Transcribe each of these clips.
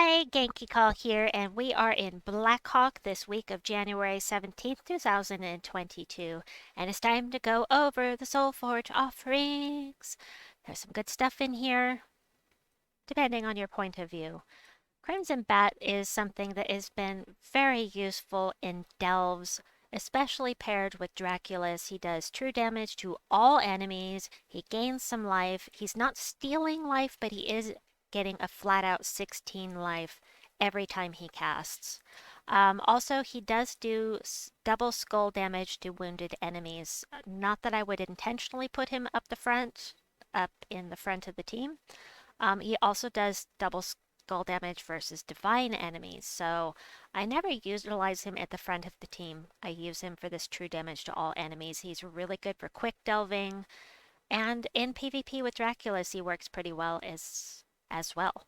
Hi, Genki Call here, and we are in Blackhawk this week of January 17th, 2022. And it's time to go over the Soulforge offerings. There's some good stuff in here, depending on your point of view. Crimson Bat is something that has been very useful in delves, especially paired with Dracula's. He does true damage to all enemies, he gains some life. He's not stealing life, but he is getting a flat out 16 life every time he casts. Also, he does do double skull damage to wounded enemies. Not that I would intentionally put him up in the front of the team. He also does double skull damage versus divine enemies, so I never utilize him at the front of the team. I use him for this true damage to all enemies. He's really good for quick delving, and in PvP with Dracula's, he works pretty well as well.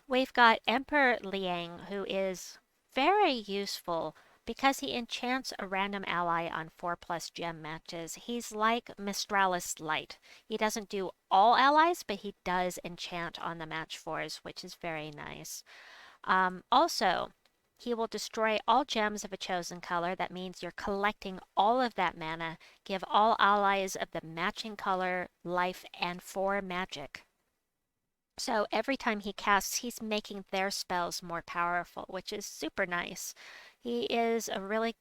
We've got Emperor Liang, who is very useful because he enchants a random ally on 4+ gem matches. He's like Mistralis Light. He doesn't do all allies, but he does enchant on the match 4s, which is very nice. Also, he will destroy all gems of a chosen color. That means you're collecting all of that mana. Give all allies of the matching color life and 4 magic. So every time he casts, he's making their spells more powerful, which is super nice. He is a really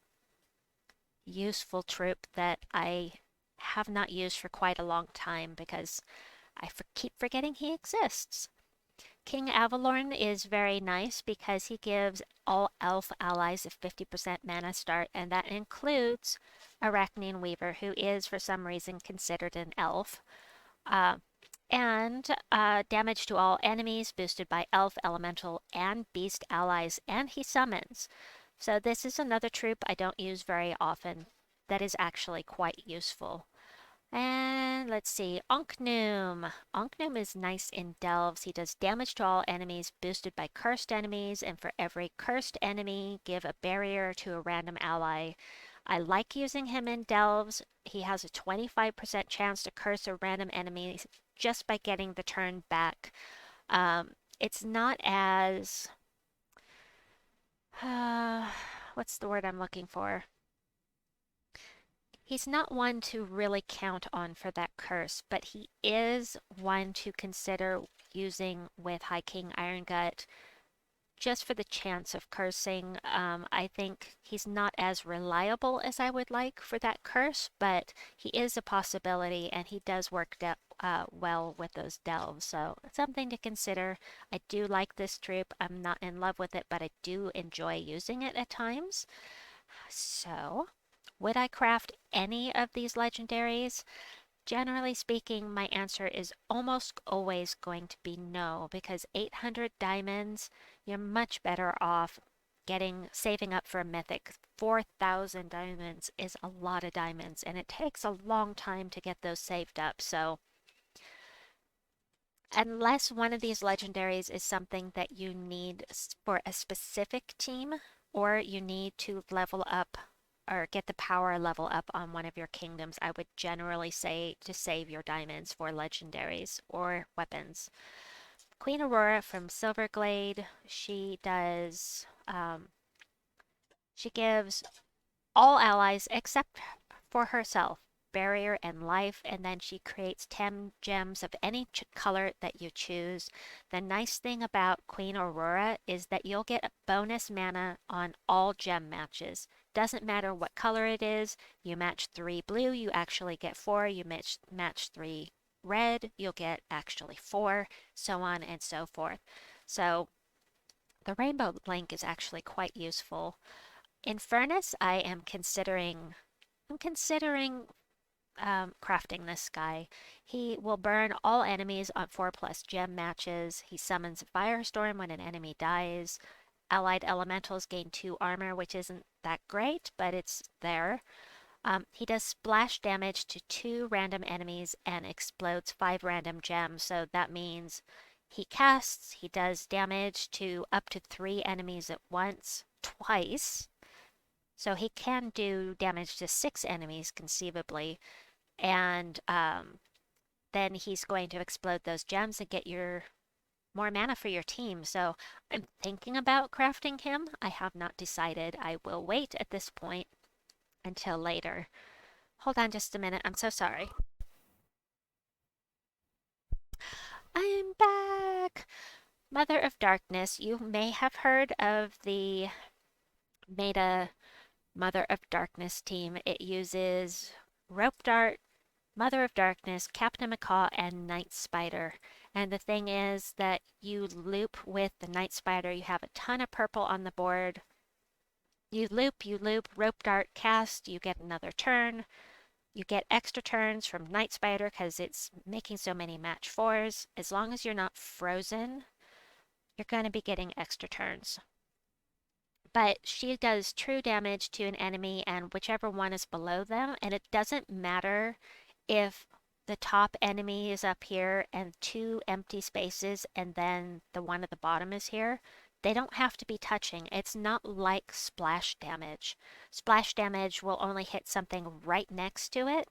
useful troop that I have not used for quite a long time because keep forgetting he exists. King Avalorn is very nice because he gives all elf allies a 50% mana start, and that includes Arachnean Weaver, who is for some reason considered an elf. And damage to all enemies boosted by elf, elemental, and beast allies, and he summons. So this is another troop I don't use very often that is actually quite useful. And let's see, Ankhnum. Ankhnum is nice in delves. He does damage to all enemies boosted by cursed enemies, and for every cursed enemy, give a barrier to a random ally. I like using him in delves. He has a 25% chance to curse a random enemy just by getting the turn back. It's not as... what's the word I'm looking for? He's not one to really count on for that curse, but he is one to consider using with High King Irongut just for the chance of cursing. I think he's not as reliable as I would like for that curse, but he is a possibility and he does work well with those delves. So something to consider. I do like this troop. I'm not in love with it, but I do enjoy using it at times. So, would I craft any of these legendaries? Generally speaking, my answer is almost always going to be no, because 800 diamonds, you're much better off saving up for a mythic. 4,000 diamonds is a lot of diamonds, and it takes a long time to get those saved up. So, unless one of these legendaries is something that you need for a specific team, or you need to level up or get the power level up on one of your kingdoms, I would generally say to save your diamonds for legendaries or weapons. Queen Aurora from Silverglade, she gives all allies except for herself barrier and life, and then she creates 10 gems of any color that you choose. The nice thing about Queen Aurora is that you'll get a bonus mana on all gem matches. Doesn't matter what color it is. You match 3 blue, you actually get 4. You match 3 red, you'll get actually 4, so on and so forth. So the rainbow link is actually quite useful. Infernus, I'm considering crafting this guy. He will burn all enemies on 4+ gem matches. He summons Firestorm when an enemy dies. Allied elementals gain 2 armor, which isn't that great, but it's there. He does splash damage to 2 random enemies and explodes 5 random gems, so that means he does damage to up to 3 enemies at once, twice. So he can do damage to 6 enemies conceivably, and then he's going to explode those gems and get your more mana for your team. So I'm thinking about crafting him. I have not decided. I will wait at this point until later. Hold on just a minute. I'm so sorry. I'm back! Mother of Darkness. You may have heard of the Meta Mother of Darkness team. It uses Rope Dart, Mother of Darkness, Captain Macaw, and Night Spider. And the thing is that you loop with the Night Spider. You have a ton of purple on the board. You loop, Rope Dart cast, you get another turn. You get extra turns from Night Spider because it's making so many match fours. As long as you're not frozen, you're going to be getting extra turns. But she does true damage to an enemy and whichever one is below them, and it doesn't matter if the top enemy is up here and two empty spaces and then the one at the bottom is here. They don't have to be touching. It's not like splash damage. Splash damage will only hit something right next to it.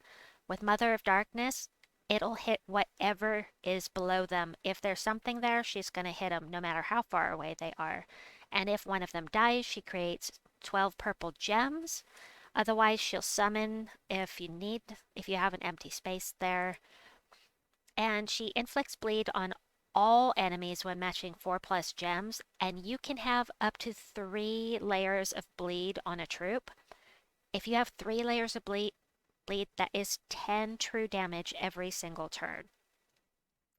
With Mother of Darkness, it'll hit whatever is below them. If there's something there, she's going to hit them no matter how far away they are. And if one of them dies, she creates 12 purple gems. Otherwise, she'll summon if you have an empty space there. And she inflicts bleed on all enemies when matching 4+ gems, and you can have up to 3 layers of bleed on a troop. If you have 3 layers of bleed, that is 10 true damage every single turn.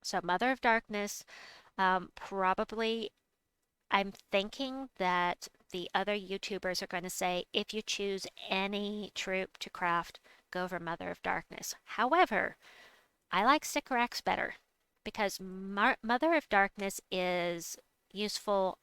So Mother of Darkness, probably I'm thinking that the other YouTubers are going to say if you choose any troop to craft, go for Mother of Darkness. However, I like Sycorax better because Mother of Darkness is useful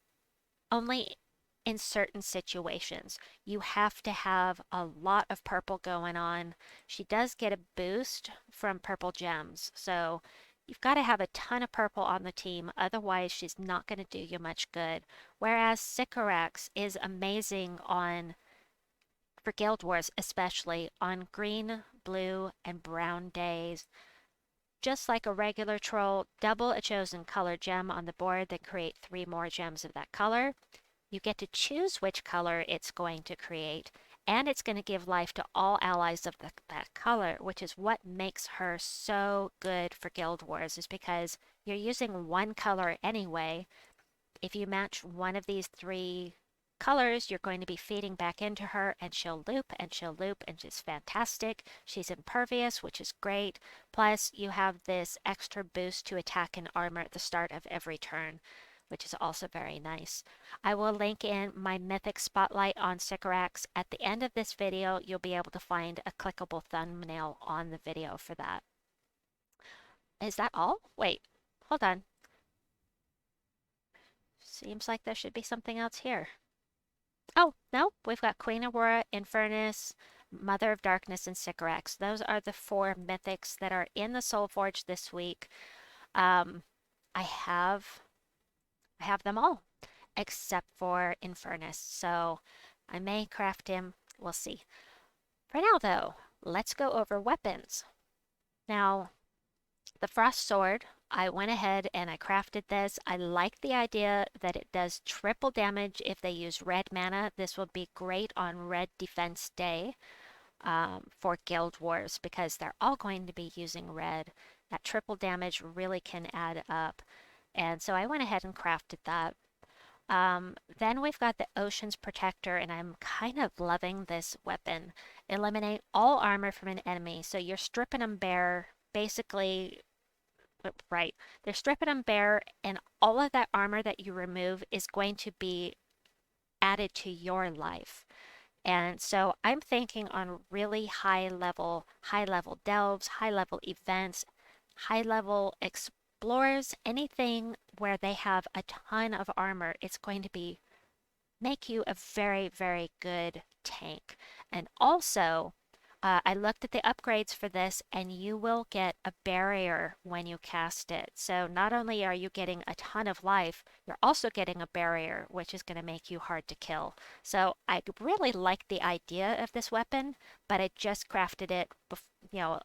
only in certain situations. You have to have a lot of purple going on. She does get a boost from purple gems, so you've got to have a ton of purple on the team, otherwise she's not going to do you much good. Whereas Sycorax is amazing for Guild Wars, especially on green, blue, and brown days. Just like a regular troll, double a chosen color gem on the board, then create 3 more gems of that color. You get to choose which color it's going to create, and it's going to give life to all allies of that color, which is what makes her so good for Guild Wars, is because you're using one color anyway. If you match one of these 3 colors, you're going to be feeding back into her, and she'll loop, and she'll loop, and she's fantastic. She's impervious, which is great. Plus, you have this extra boost to attack and armor at the start of every turn, which is also very nice. I will link in my Mythic Spotlight on Sycorax. At the end of this video, you'll be able to find a clickable thumbnail on the video for that. Is that all? Wait, hold on. Seems like there should be something else here. Oh, no, we've got Queen Aurora, Infernus, Mother of Darkness, and Sycorax. Those are the 4 mythics that are in the Soulforge this week. I have them all, except for Infernus, so I may craft him. We'll see. For now, though, let's go over weapons. Now, the Frost Sword, I went ahead and I crafted this. I like the idea that it does triple damage if they use red mana. This will be great on Red Defense Day for Guild Wars because they're all going to be using red. That triple damage really can add up. And so I went ahead and crafted that. Then we've got the Ocean's Protector, and I'm kind of loving this weapon. Eliminate all armor from an enemy. So you're stripping them bare, basically, right. They're stripping them bare, and all of that armor that you remove is going to be added to your life. And so I'm thinking on really high level delves, high level events, high level explorers, anything where they have a ton of armor, it's going to make you a very, very good tank. And also, I looked at the upgrades for this, and you will get a barrier when you cast it. So not only are you getting a ton of life, you're also getting a barrier, which is going to make you hard to kill. So I really like the idea of this weapon, but I just crafted it,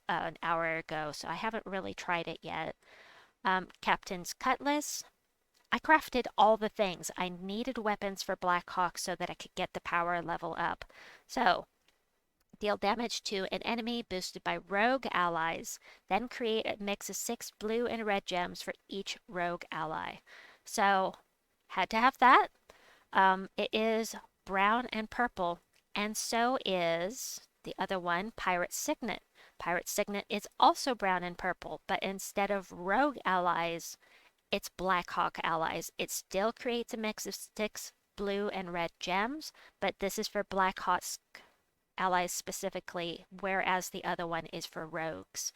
an hour ago, so I haven't really tried it yet. Captain's Cutlass. I crafted all the things. I needed weapons for Blackhawk so that I could get the power level up. So, deal damage to an enemy boosted by rogue allies. Then create a mix of 6 blue and red gems for each rogue ally. So, had to have that. It is brown and purple, and so is the other one, Pirate Signet. Pirate Signet is also brown and purple, but instead of rogue allies, it's Blackhawk allies. It still creates a mix of 6 blue and red gems, but this is for Blackhawk allies specifically, whereas the other one is for rogues.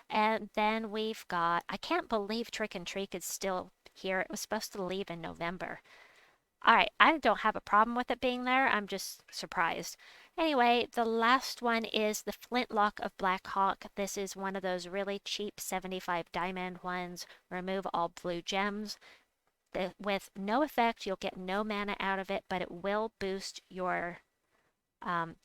And then we've got, I can't believe Trick and Treat is still here. It was supposed to leave in November. All right, I don't have a problem with it being there. I'm just surprised. Anyway, the last one is the Flintlock of Blackhawk. This is one of those really cheap 75 diamond ones. Remove all blue gems. With no effect, you'll get no mana out of it, but it will boost your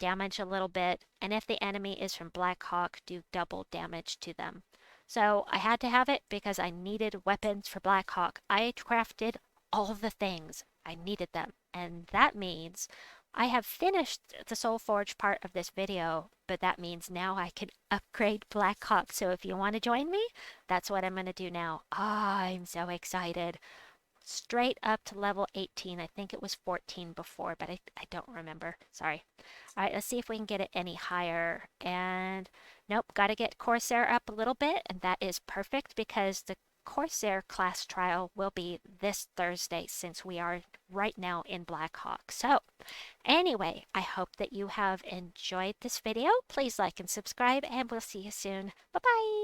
damage a little bit. And if the enemy is from Blackhawk, do double damage to them. So I had to have it because I needed weapons for Blackhawk. I crafted all the things. I needed them. And that means I have finished the Soulforge part of this video, but that means now I can upgrade Blackhawk. So if you want to join me, that's what I'm going to do now. I'm so excited. Straight up to level 18. I think it was 14 before, but I don't remember. Sorry. All right, let's see if we can get it any higher. And nope, got to get Corsair up a little bit, and that is perfect because the Corsair class trial will be this Thursday since we are right now in Blackhawk. So anyway, I hope that you have enjoyed this video. Please like and subscribe, and we'll see you soon. Bye-bye.